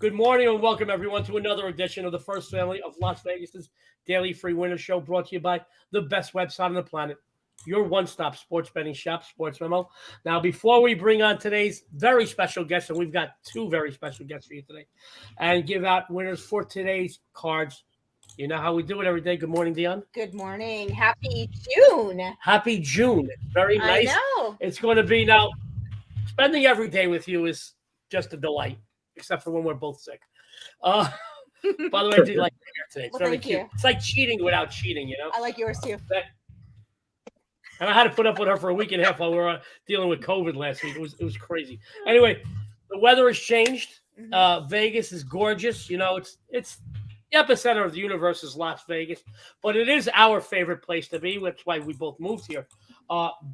Good morning and welcome everyone to another edition of the First Family of Las Vegas's daily free winner show, brought to you by the best website on the planet, your one-stop sports betting shop, SportsMemo. Now, before we bring on today's very special guest, and we've got two very special guests for you today, and give out winners for today's cards, you know how we do it every day. Good morning, Dionne. Good morning. Happy June. Happy June. Very nice. I know. It's going to be now, spending every day with you is just a delight, except for when we're both sick. By the way, I do like your hair today. It's very cute. It's like cheating without cheating, you know? I like yours too. And I had to put up with her for a week and a half while we were dealing with COVID last week. It was crazy. Anyway, the weather has changed. Vegas is gorgeous. You know, it's the epicenter of the universe is Las Vegas, but it is our favorite place to be. That's why we both moved here.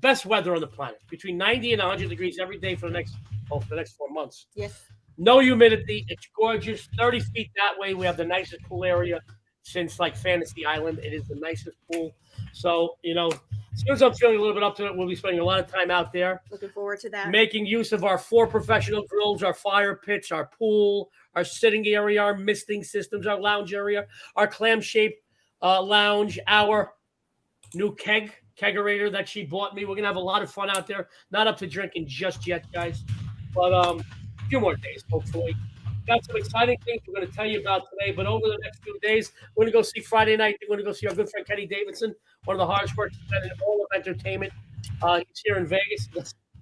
Best weather on the planet, between 90 and 100 degrees every day for the next 4 months. Yes. No humidity. It's gorgeous. 30 feet that way. We have the nicest pool area since like Fantasy Island. It is the nicest pool. So, you know, as soon as I'm feeling a little bit up to it, we'll be spending a lot of time out there. Looking forward to that. Making use of our 4 professional grills, our fire pits, our pool, our sitting area, our misting systems, our lounge area, our clam-shaped lounge, our new kegerator that she bought me. We're going to have a lot of fun out there. Not up to drinking just yet, guys. But a few more days, hopefully. Got some exciting things we're going to tell you about today. But over the next few days, we're going to go see Friday night. We're going to go see our good friend Kenny Davidson, one of the hardest working men in all of entertainment. He's here in Vegas.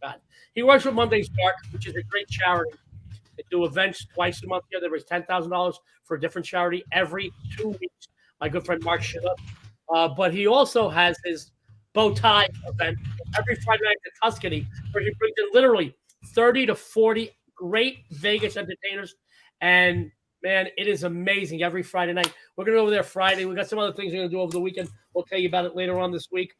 God. He works with Monday's Park, which is a great charity. They do events twice a month here. They raise $10,000 for a different charity every 2 weeks. My good friend Mark Schiller. But he also has his bow tie event every Friday night at Tuscany, where he brings in literally 30 to 40 great Vegas entertainers. And, man, it is amazing every Friday night. We're going to go over there Friday. We got some other things we're going to do over the weekend. We'll tell you about it later on this week.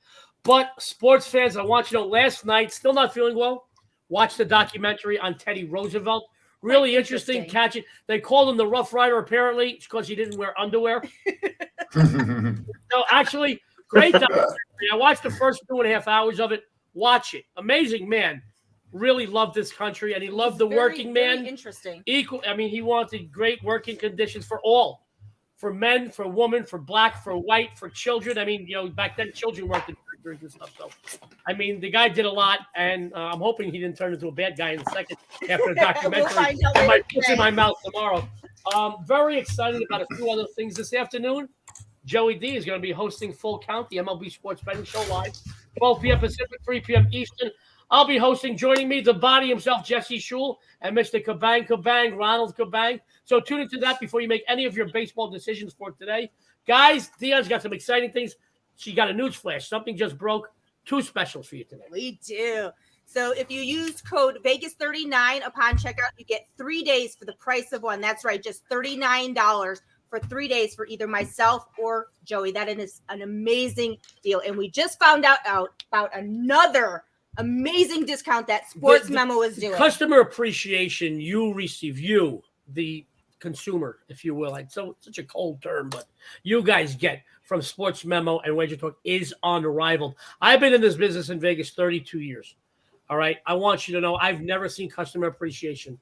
But, sports fans, I want you to know, last night, still not feeling well, watch the documentary on Teddy Roosevelt. Really interesting. Catch it. They called him the Rough Rider, apparently, because he didn't wear underwear. No, actually, great documentary. I watched the first 2.5 hours of it. Watch it. Amazing man. Really loved this country, and he loved the working man. Very interesting. Equal. I mean, he wanted great working conditions for all. For men, for women, for black, for white, for children. I mean, you know, back then children worked in factories and stuff. So, I mean, the guy did a lot, and I'm hoping he didn't turn into a bad guy in a second after the documentary. I might put in my mouth tomorrow. Very excited about a few other things this afternoon. Joey D is going to be hosting Full Count, the MLB Sports Betting Show live, 12 p.m. Pacific, 3 p.m. Eastern. I'll be hosting, joining me, the body himself, Jesse Shule, and Mr. Kabang, Ronald Kabang. So tune into that before you make any of your baseball decisions for today. Guys, Dionne's got some exciting things. She got a news flash. Something just broke. 2 specials for you today. We do. So if you use code Vegas39 upon checkout, you get 3 days for the price of one. That's right, just $39 for 3 days for either myself or Joey. That is an amazing deal. And we just found out about another amazing discount that SportsMemo is doing. Customer appreciation you receive, you, the consumer, if you will. So such a cold term, but you guys get from SportsMemo and Wager Talk is unrivaled. I've been in this business in Vegas 32 years. All right. I want you to know I've never seen customer appreciation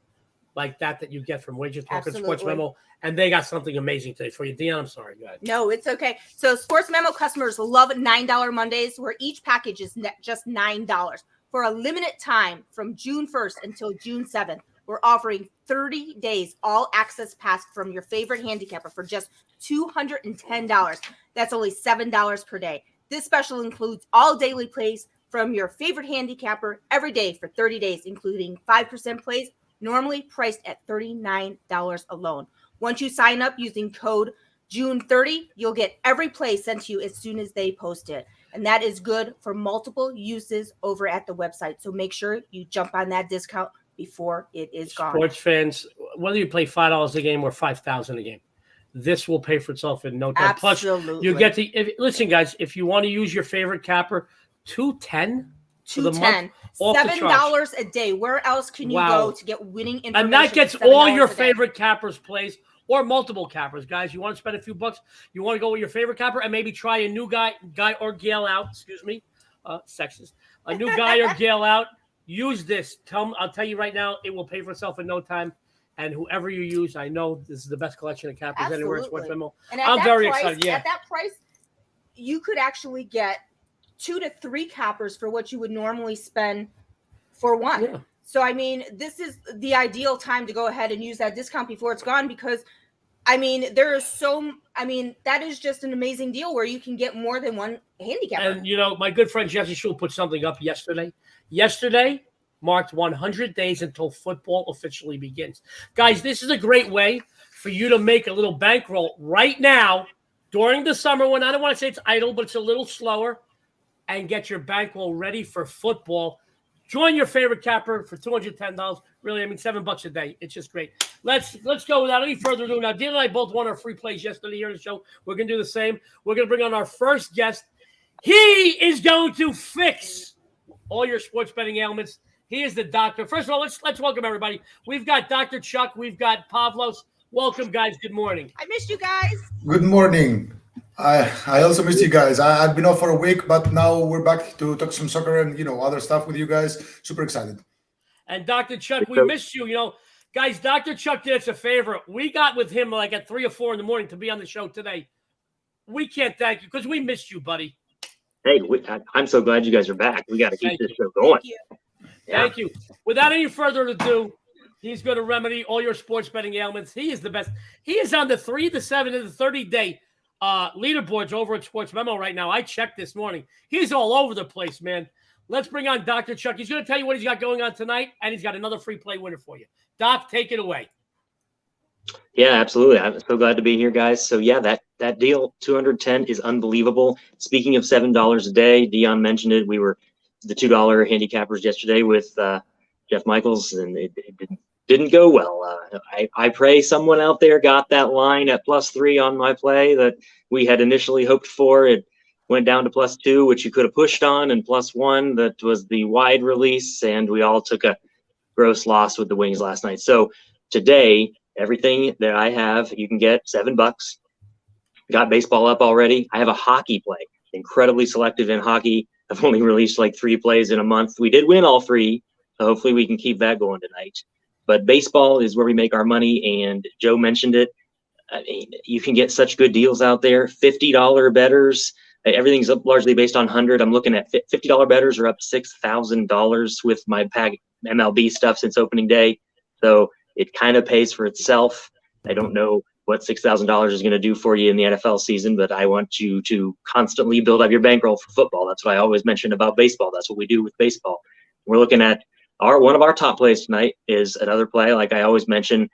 like that you get from Wager Talk and SportsMemo. And they got something amazing today for you. Dionne, I'm sorry. Go ahead. No, it's okay. So SportsMemo customers love $9 Mondays, where each package is just $9. For a limited time from June 1st until June 7th, we're offering 30 days all access pass from your favorite handicapper for just $210. That's only $7 per day. This special includes all daily plays from your favorite handicapper every day for 30 days, including 5% plays, normally priced at $39 alone. Once you sign up using code June30, you'll get every play sent to you as soon as they post it. And that is good for multiple uses over at the website. So make sure you jump on that discount before it is gone. Sports fans, whether you play $5 a game or $5,000 a game, this will pay for itself in no time. Absolutely. Plus, you get to listen, guys. If you want to use your favorite capper, $210 $210, $7 a day. Where else can you go to get winning information? And that gets all your favorite cappers plays or multiple cappers, guys. You want to spend a few bucks? You want to go with your favorite capper and maybe try a new guy or gal out? Excuse me, sexist. A new guy or gal out. Use this. I'll tell you right now, it will pay for itself in no time. And whoever you use, I know this is the best collection of cappers anywhere at Absolutely. SportsMemo. And at I'm that very price, excited. Yeah. At that price, you could actually get 2 to 3 cappers for what you would normally spend for one. Yeah. So, I mean, this is the ideal time to go ahead and use that discount before it's gone because, I mean, that is just an amazing deal where you can get more than one handicapper. And, you know, my good friend Jesse Schul put something up yesterday. Yesterday marked 100 days until football officially begins. Guys, this is a great way for you to make a little bankroll right now during the summer when I don't want to say it's idle, but it's a little slower, and get your bankroll ready for football. Join your favorite capper for $210. Really, I mean, $7 a day. It's just great. Let's go without any further ado. Now, Dean and I both won our free plays yesterday here on the show. We're going to do the same. We're going to bring on our first guest. He is going to fix all your sports betting ailments. He is the doctor. First of all, let's welcome everybody. We've got Dr. Chuck. We've got Pavlos. Welcome, guys. Good morning. I missed you guys. Good morning. I also missed you guys. I've been off for a week, but now we're back to talk some soccer and, other stuff with you guys. Super excited. And Dr. Chuck, we missed you. Guys, Dr. Chuck did us a favor. We got with him like at 3 or 4 in the morning to be on the show today. We can't thank you because we missed you, buddy. Hey, I'm so glad you guys are back. We got to keep this show going. Thank you. Yeah. Thank you. Without any further ado, he's going to remedy all your sports betting ailments. He is the best. He is on the 3, the 7, and the 30-day leaderboards over at SportsMemo right now. I checked this morning. He's all over the place, man. Let's bring on Dr. Chuck. He's going to tell you what he's got going on tonight, and he's got another free play winner for you. Doc, take it away. Yeah, absolutely. I'm so glad to be here, guys. So, yeah, that deal, 210 is unbelievable. Speaking of $7 a day, Dionne mentioned it. We were the $2 handicappers yesterday with Jeff Michaels, and it didn't go well. I pray someone out there got that line at +3 on my play that we had initially hoped for. It went down to +2, which you could have pushed on, and +1 that was the wide release, and we all took a gross loss with the Wings last night. So today, everything that I have, you can get $7. Got baseball up already. I have a hockey play. Incredibly selective in hockey. I've only released like 3 plays in a month. We did win all 3, so hopefully we can keep that going tonight. But baseball is where we make our money, and Joe mentioned it. I mean, you can get such good deals out there. $50 bettors. Everything's up largely based on 100. I'm looking at $50 bettors are up $6,000 with my pack MLB stuff since opening day. So it kind of pays for itself. I don't know what $6,000 is going to do for you in the NFL season, but I want you to constantly build up your bankroll for football. That's what I always mention about baseball. That's what we do with baseball. We're looking at one of our top plays tonight is another play. Like I always mention,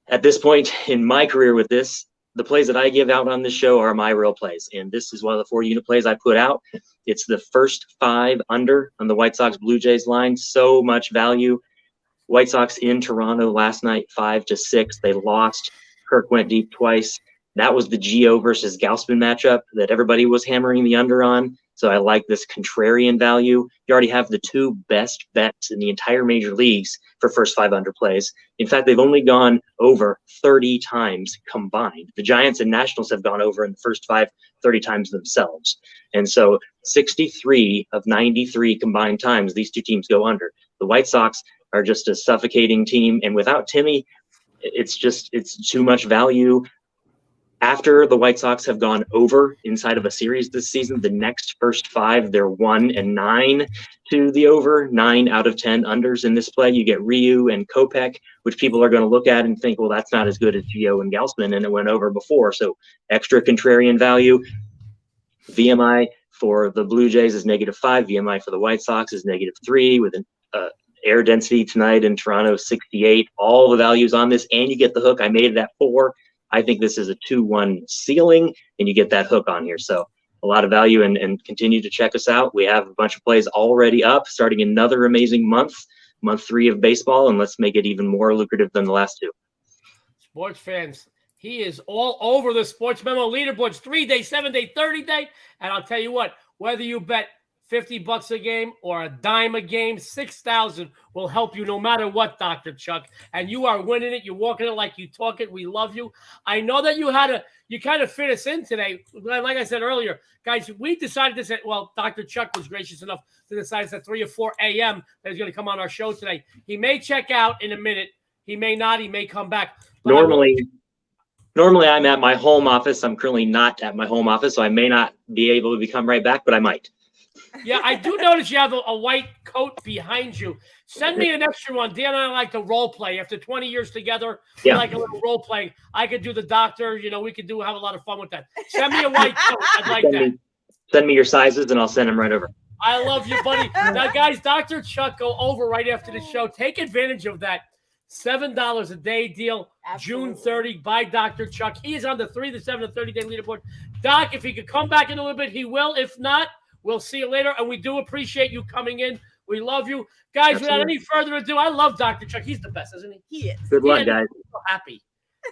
at this point in my career with this, the plays that I give out on this show are my real plays. And this is one of the 4-unit plays I put out. It's the first 5 under on the White Sox Blue Jays line. So much value. White Sox in Toronto last night, 5-6. They lost. Kirk went deep twice. That was the Gio versus Gausman matchup that everybody was hammering the under on. So I like this contrarian value. You already have the 2 best bets in the entire major leagues for first 5 under plays. In fact, they've only gone over 30 times combined. The Giants and Nationals have gone over in the first 5 30 times themselves. And so 63 of 93 combined times, these 2 teams go under. The White Sox are just a suffocating team. And without Timmy, it's too much value. After the White Sox have gone over inside of a series this season, the next first 5, they're 1-9 to the over, 9 out of 10 unders in this play. You get Ryu and Kopech, which people are going to look at and think, well, that's not as good as Gio and Gausman, and it went over before. So extra contrarian value. VMI for the Blue Jays is -5. VMI for the White Sox is -3 with an air density tonight in Toronto, 68. All the values on this, and you get the hook. I made it at 4. I think this is a 2-1 ceiling, and you get that hook on here. So a lot of value, and continue to check us out. We have a bunch of plays already up, starting another amazing month 3 of baseball, and let's make it even more lucrative than the last 2. Sports fans, he is all over the SportsMemo leaderboards, 3-day, 7-day, 30-day. And I'll tell you what, whether you bet $50 a game or a dime a game, 6,000 will help you no matter what, Dr. Chuck. And you are winning it. You're walking it like you talk it. We love you. I know that you kind of fit us in today. Like I said earlier, guys, we decided to say, well, Dr. Chuck was gracious enough to decide it's at 3 or 4 a.m. that he's going to come on our show today. He may check out in a minute. He may not. He may come back. But Normally, I'm at my home office. I'm currently not at my home office, so I may not be able to come right back, but I might. Yeah, I do notice you have a white coat behind you. Send me an extra one. Dan and I like to role play. After 20 years together, we like a little role play. I could do the doctor. We could have a lot of fun with that. Send me a white coat. I'd like that. Send me your sizes, and I'll send them right over. I love you, buddy. Now, guys, Dr. Chuck, go over right after the show. Take advantage of that $7 a day deal. Absolutely. June 30 by Dr. Chuck. He is on the 3, the 7, and 30-day leaderboard. Doc, if he could come back in a little bit, he will. If not, we'll see you later. And we do appreciate you coming in. We love you. Guys, without any further ado, I love Dr. Chuck. He's the best, isn't he? He is. Good luck, guys. I'm so happy.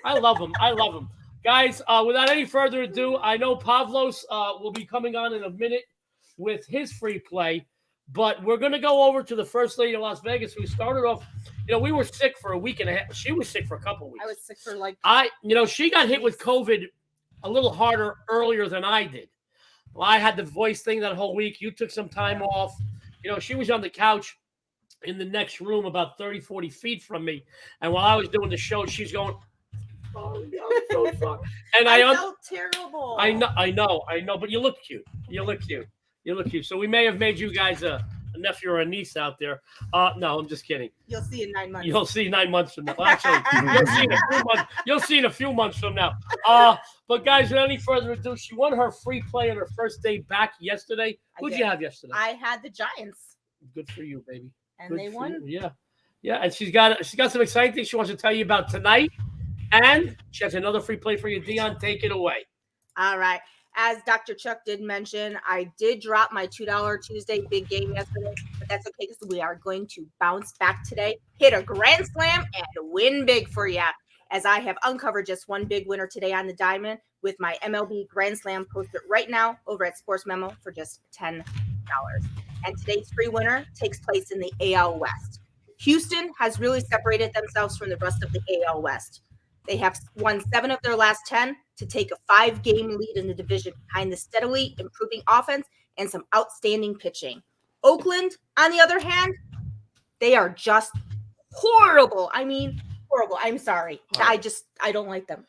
I love him. I love him. Guys, without any further ado, I know Pavlos will be coming on in a minute with his free play, but we're going to go over to the First Lady of Las Vegas, who started off, we were sick for a week and a half. She was sick for a couple of weeks. I was sick for she got hit with COVID a little harder earlier than I did. Well, I had the voice thing that whole week. You took some time off. She was on the couch in the next room about 30, 40 feet from me. And while I was doing the show, she's going, "Oh, I'm so sorry." And I felt terrible. I know. But you look cute. You look cute. So we may have made you guys a nephew or a niece out there. No, I'm just kidding. You'll see in 9 months. You'll see 9 months from now. Well, actually, you'll see in a few months from now. But guys, without any further ado, she won her free play on her first day back yesterday. Who'd you have yesterday? I had the Giants. Good for you, baby. And Good they won. Yeah. And she's got some exciting things she wants to tell you about tonight. And she has another free play for you. Dionne, take it away. All right. As Dr. Chuck did mention, I did drop my $2 Tuesday big game yesterday, but that's okay because we are going to bounce back today, hit a grand slam, and win big for you. As I have uncovered just one big winner today on the diamond with my MLB Grand Slam posted right now over at SportsMemo for just $10. And today's free winner takes place in the AL West. Houston has really separated themselves from the rest of the AL West. They have won 7 of their last 10 to take a 5-game lead in the division behind the steadily improving offense and some outstanding pitching. Oakland, on the other hand, they are just horrible. I mean, horrible. I'm sorry. I don't like them.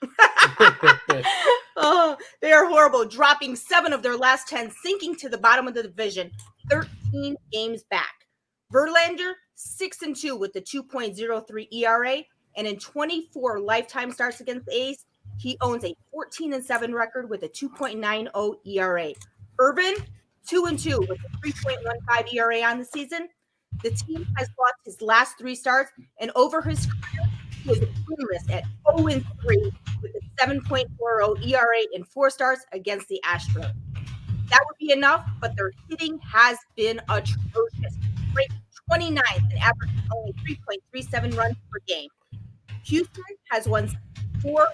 They are horrible, dropping 7 of their last 10, sinking to the bottom of the division, 13 games back. Verlander, 6-2 with the 2.03 ERA. And in 24 lifetime starts against the A's, he owns a 14-7 record with a 2.90 ERA. Irvin, 2-2 with a 3.15 ERA on the season. The team has lost his last 3 starts, and over his career, he is winless at 0-3 with a 7.40 ERA in 4 starts against the Astros. That would be enough, but their hitting has been atrocious. Ranked 29th and averaging only 3.37 runs per game. Houston has won 4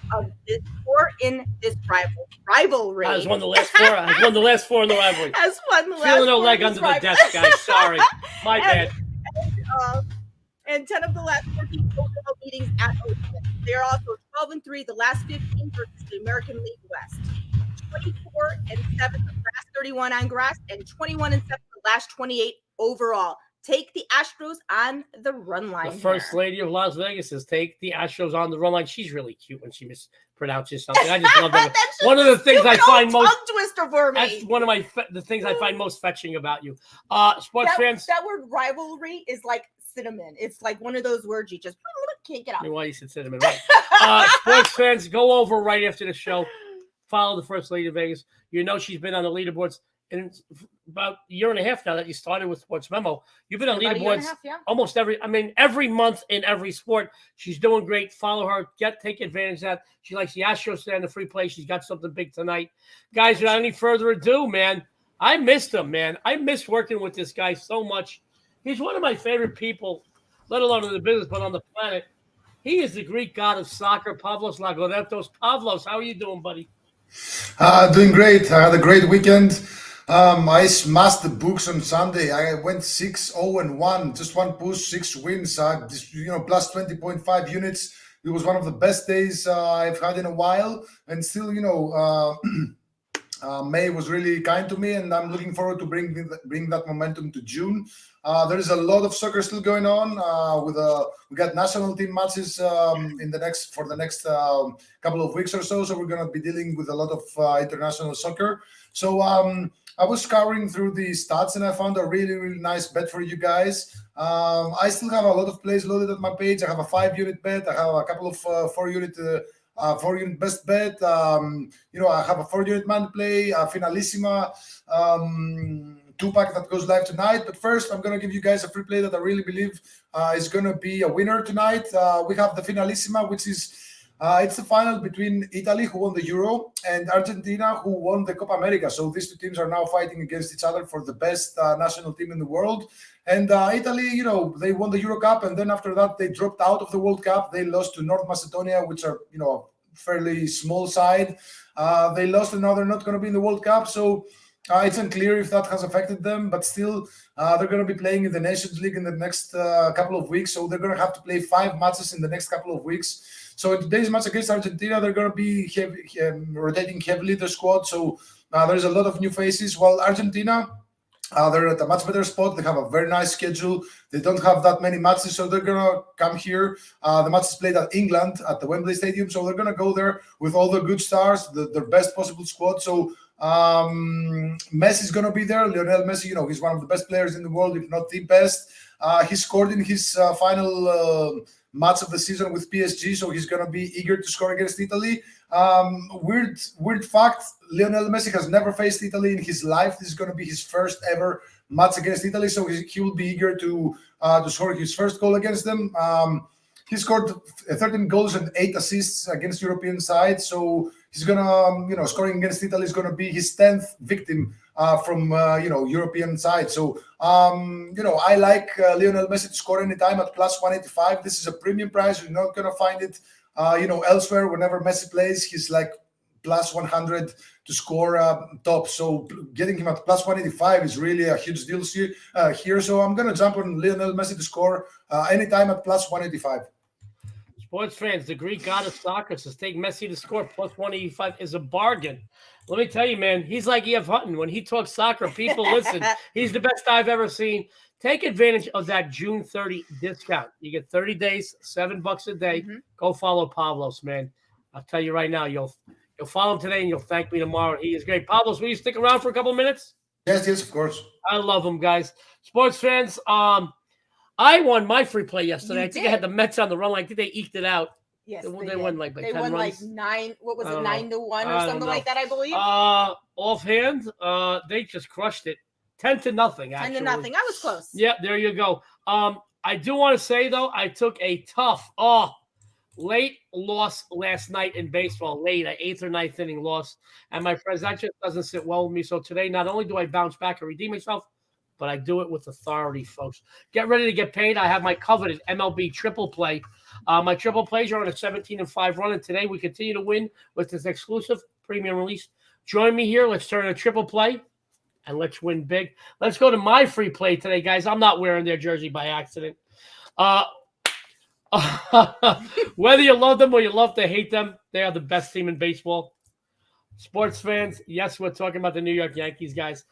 in this rivalry. I won the last 4. I won the last 4 in the rivalry. Has won the last Feeling no 4 leg under the desk, guys. Sorry. My bad. And 10 of the last 14 overall meetings at Oakland. They are also 12-3 the last 15 versus the American League West. 24-7 the last 31 on grass, and 21-7 the last 28 overall. Take the Astros on the run line. The First Lady of Las Vegas says, take the Astros on the run line. She's really cute when she mispronounces something. I just love that. One of the things I find most twister for me. That's one of the things I find most fetching about you. Sports fans. That word rivalry is like cinnamon. It's like one of those words you just can't get out. I mean, why you said cinnamon, right? Sports fans, go over right after the show. Follow the First Lady of Vegas. She's been on the leaderboards. And about a year and a half now that you started with SportsMemo, you've been on leaderboards almost every month in every sport. She's doing great. Follow her. Take advantage of that. She likes the Astros today in the free play. She's got something big tonight. Guys, without any further ado, man, I missed him, man. I miss working with this guy so much. He's one of my favorite people, let alone in the business, but on the planet. He is the Greek god of soccer, Pavlos Laguretos. Pavlos, how are you doing, buddy? Doing great. I had a great weekend. I smashed the books on Sunday. I went 6-0-1, just one push, 6 wins, plus 20.5 units. It was one of the best days I've had in a while. And still, May was really kind to me, and I'm looking forward to bring that momentum to June. There is a lot of soccer still going on. We got national team matches for the next couple of weeks or so. So we're going to be dealing with a lot of international soccer. So I was scouring through the stats, and I found a really, really nice bet for you guys. I still have a lot of plays loaded at my page. I have a 5-unit bet. I have a couple of 4-unit. 4-unit best bet. I have a 4-unit man play, a Finalissima 2-pack that goes live tonight. But first, I'm going to give you guys a free play that I really believe is going to be a winner tonight. We have the Finalissima, which is it's the final between Italy, who won the Euro, and Argentina, who won the Copa America. So these two teams are now fighting against each other for the best national team in the world. And Italy, they won the Euro Cup, and then after that, they dropped out of the World Cup. They lost to North Macedonia, which are, a fairly small side. They lost, and now they're not going to be in the World Cup. So it's unclear if that has affected them, but still, they're going to be playing in the Nations League in the next couple of weeks. So they're going to have to play 5 matches in the next couple of weeks. So in today's match against Argentina, they're going to be rotating heavily the squad. So there's a lot of new faces. While Argentina, they're at a much better spot. They have a very nice schedule. They don't have that many matches, so they're going to come here. The match is played at England at the Wembley Stadium, so they're going to go there with all the good stars, their best possible squad. So Messi's going to be there. Lionel Messi, he's one of the best players in the world, if not the best. He scored in his final match of the season with PSG, so he's going to be eager to score against Italy. Weird fact, Lionel Messi has never faced Italy in his life. This is going to be his first ever match against Italy, so he will be eager to score his first goal against them. He scored 13 goals and 8 assists against European sides, so he's gonna, scoring against Italy is gonna be his 10th victim from European side. So I like Lionel Messi to score anytime at plus 185. This is a premium price. You're not gonna find it elsewhere. Whenever Messi plays, he's like plus 100 to score top. So getting him at plus 185 is really a huge deal here. So I'm gonna jump on Lionel Messi to score anytime at plus 185. Sports fans, the Greek god of soccer says take Messi to score plus 185 is a bargain. Let me tell you, man, he's like E.F. Hutton. When he talks soccer, people listen. He's the best I've ever seen. Take advantage of that June 30 discount. You get 30 days, $7 a day. Mm-hmm. Go follow Pavlos, man. I'll tell you right now, you'll follow him today and you'll thank me tomorrow. He is great. Pavlos, will you stick around for a couple minutes? Yes, of course. I love him, guys. Sports fans, I won my free play yesterday. I think I had the Mets on the run. I think they eked it out. Yes, they won like 10 runs. Like 9. What was it, 9-1 or something like that? I believe. Offhand, they just crushed it, 10-0. Actually, 10-0. I was close. Yeah, there you go. I do want to say though, I took a tough, late loss last night in baseball. Late, an 8th or 9th inning loss, and my friends, that just doesn't sit well with me. So today, not only do I bounce back and redeem myself, but I do it with authority, folks. Get ready to get paid. I have my coveted MLB triple play. My triple plays are on a 17-5 run, and today we continue to win with this exclusive premium release. Join me here. Let's turn a triple play, and let's win big. Let's go to my free play today, guys. I'm not wearing their jersey by accident. Whether you love them or you love to hate them, they are the best team in baseball. Sports fans, yes, we're talking about the New York Yankees, guys.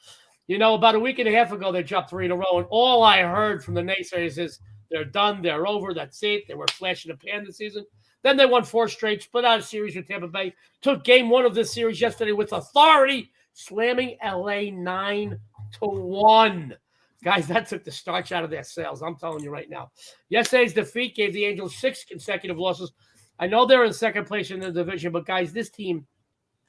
About a week and a half ago, they dropped 3 in a row, and all I heard from the naysayers is they're done, they're over, that's it. They were flash in the pan this season. Then they won 4 straight, split out a series with Tampa Bay, took game 1 of this series yesterday with authority, slamming LA 9-1. Guys, that took the starch out of their sails. I'm telling you right now. Yesterday's defeat gave the Angels 6 consecutive losses. I know they're in second place in the division, but guys, this team,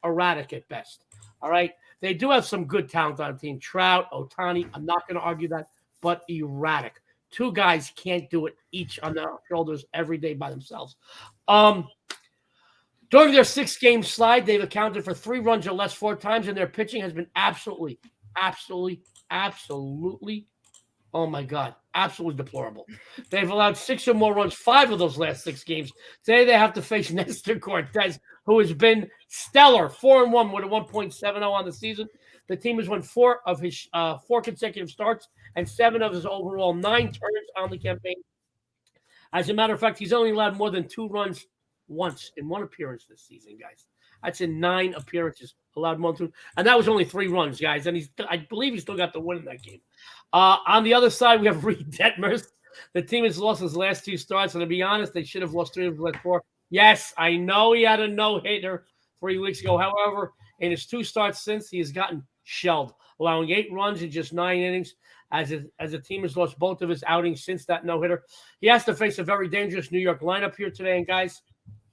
erratic at best. All right? They do have some good talent on the team. Trout, Ohtani, I'm not going to argue that, but erratic. 2 guys can't do it each on their shoulders every day by themselves. During their 6-game slide, they've accounted for 3 runs or less 4 times, and their pitching has been absolutely, oh my God, absolutely deplorable. They've allowed 6 or more runs 5 of those last 6 games. Today they have to face Nestor Cortez, who has been stellar, 4-1 with a 1.70 on the season. The team has won 4 of his 4 consecutive starts and 7 of his overall 9 turns on the campaign. As a matter of fact, he's only allowed more than 2 runs once in 1 appearance this season, guys. That's in 9 appearances. allowed more than 2, and that was only 3 runs, guys. And I believe he still got the win in that game. On the other side, we have Reed Detmers. The team has lost his last 2 starts, and to be honest, they should have lost 3 of the last 4. Yes, I know he had a no-hitter 3 weeks ago. However, in his 2 starts since, he has gotten shelled, allowing 8 runs in just 9 innings. As the team has lost both of his outings since that no-hitter. He has to face a very dangerous New York lineup here today, and guys,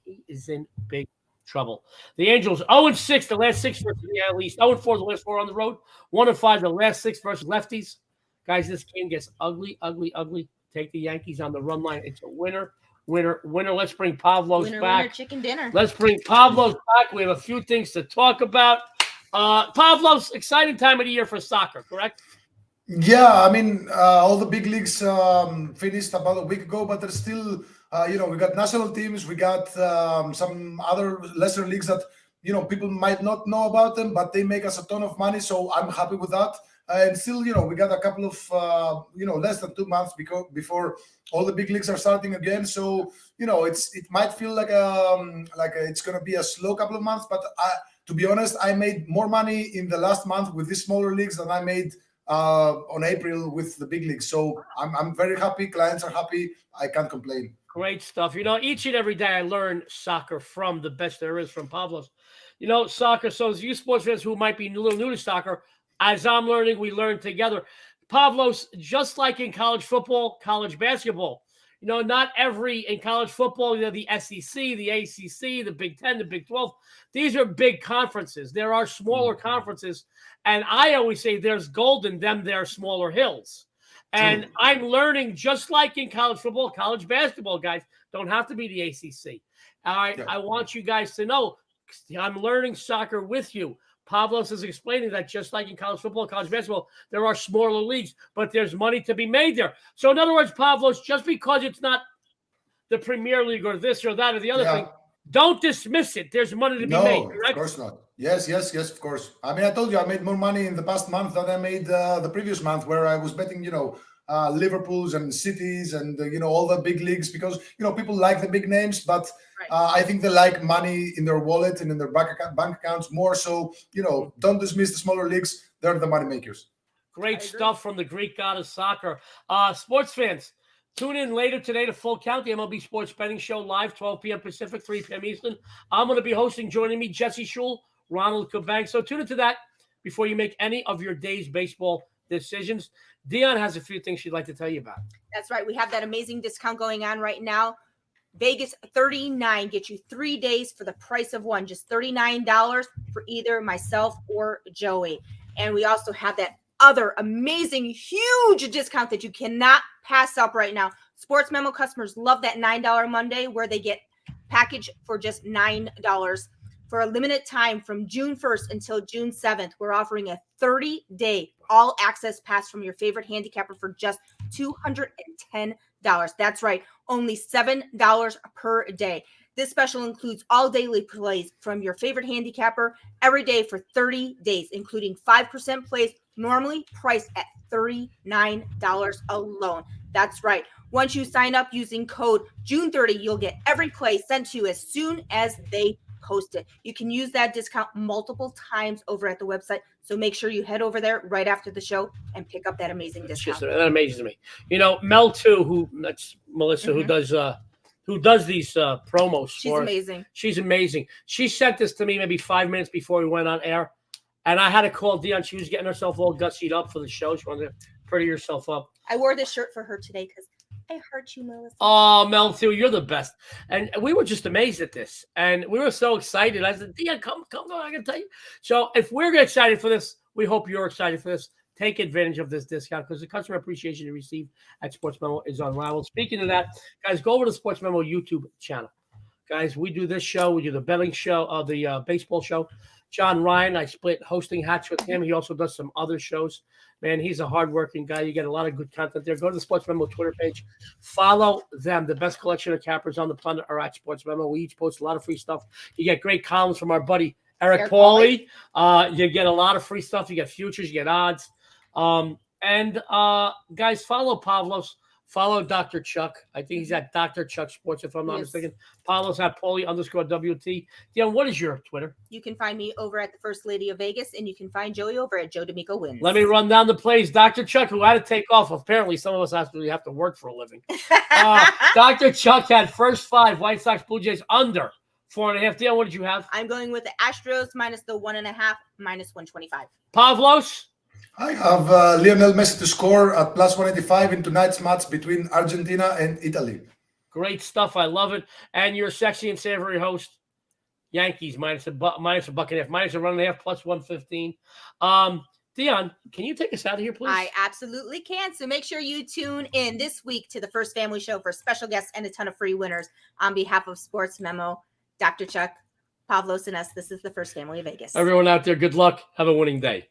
he is in big trouble. The Angels 0-6 the last 6 versus the AL East, 0-4 the last 4 on the road, 1-5 the last 6 versus lefties. Guys, this game gets ugly, ugly, ugly. Take the Yankees on the run line. It's a winner, winner, winner. Let's bring Pavlos back. Winner, chicken dinner. Let's bring Pavlos back. We have a few things to talk about. Pavlos, exciting time of the year for soccer, correct? Yeah, I mean, all the big leagues finished about a week ago, but there's still, we got national teams, we got some other lesser leagues that, people might not know about them, but they make us a ton of money, so I'm happy with that. And still, we got a couple of, less than 2 months before all the big leagues are starting again. So, it might feel like it's going to be a slow couple of months, but to be honest, I made more money in the last month with these smaller leagues than I made on April with the big leagues. So I'm very happy. Clients are happy. I can't complain. Great stuff. Each and every day I learn soccer from the best there is from Pavlos. Soccer. So as you sports fans who might be a little new to soccer, as I'm learning, we learn together. Pavlos, just like in college football, college basketball, not in college football, the SEC, the ACC, the Big 10, the Big 12. These are big conferences. There are smaller conferences. And I always say there's gold in them. There are smaller hills. And I'm learning just like in college football, college basketball, guys, don't have to be the ACC. All right. Yeah. I want you guys to know I'm learning soccer with you. Pavlos is explaining that just like in college football, college basketball, there are smaller leagues, but there's money to be made there. So in other words, Pavlos, just because it's not the Premier League or this or that or the other thing, don't dismiss it. There's money to be made, correct? No, of course not. Yes, of course. I mean, I told you I made more money in the past month than I made the previous month where I was betting, Liverpool's and cities and, all the big leagues because, people like the big names, but I think they like money in their wallet and in their bank accounts more. So, don't dismiss the smaller leagues. They're the money makers. Great stuff from the Greek god of soccer. Sports fans, tune in later today to Full Count, the MLB Sports Betting Show live, 12 p.m. Pacific, 3 p.m. Eastern. I'm going to be hosting, joining me, Jesse Schul, Ronald Cabank. So tune into that before you make any of your day's baseball decisions. Dionne has a few things she'd like to tell you about. That's right. We have that amazing discount going on right now. Vegas 39 get you 3 days for the price of one, just $39 for either myself or Joey. And we also have that other amazing, huge discount that you cannot pass up right now. Sports Memo customers love that $9 Monday where they get package for just $9. For a limited time from June 1st until June 7th, we're offering a 30-day all-access pass from your favorite handicapper for just $210. That's right, only $7 per day. This special includes all daily plays from your favorite handicapper every day for 30 days, including 5% plays normally priced at $39 alone. That's right. Once you sign up using code June30, you'll get every play sent to you as soon as they post it. You can use that discount multiple times over at the website. So make sure you head over there right after the show and pick up that amazing discount. That amazes me. Mel too, that's Melissa, who does these promos. She's amazing. She's amazing. She sent this to me maybe 5 minutes before we went on air. And I had to call Dionne. She was getting herself all gutsied up for the show. She wanted to pretty herself up. I wore this shirt for her today because I heard you, Melissa. Oh, Mel, too, you're the best. And we were just amazed at this. And we were so excited. I said, Dionne, come on, I can tell you. So if we're excited for this, we hope you're excited for this. Take advantage of this discount because the customer appreciation you receive at Sports Memo is unrivaled. Speaking of that, guys, go over to the Sports Memo YouTube channel. Guys, we do this show. We do the betting show, the baseball show. John Ryan, I split hosting hats with him. He also does some other shows. Man, he's a hardworking guy. You get a lot of good content there. Go to the Sports Memo Twitter page. Follow them. The best collection of cappers on the planet are at Sports Memo. We each post a lot of free stuff. You get great columns from our buddy Eric Pauly. You get a lot of free stuff. You get futures. You get odds. Guys, follow Pavlos. Follow Dr. Chuck. I think he's at Dr. Chuck Sports, if I'm not mistaken. Pavlos at Paulie_WT. Dionne, what is your Twitter? You can find me over at the First Lady of Vegas, and you can find Joey over at Joe D'Amico Wins. Let me run down the plays. Dr. Chuck, who had to take off. Apparently, some of us actually have to work for a living. Dr. Chuck had first 5 White Sox Blue Jays under 4.5. Dionne, what did you have? I'm going with the Astros minus the 1.5, minus 125. Pavlos? I have Lionel Messi to score at plus 185 in tonight's match between Argentina and Italy. Great stuff. I love it. And your sexy and savory host, Yankees minus a buck and a half, minus a 1.5, plus 115. Dionne, can you take us out of here, please? I absolutely can. So make sure you tune in this week to the First Family Show for special guests and a ton of free winners. On behalf of Sports Memo, Dr. Chuck, Pavlos, and us, this is the First Family of Vegas. Everyone out there, good luck. Have a winning day.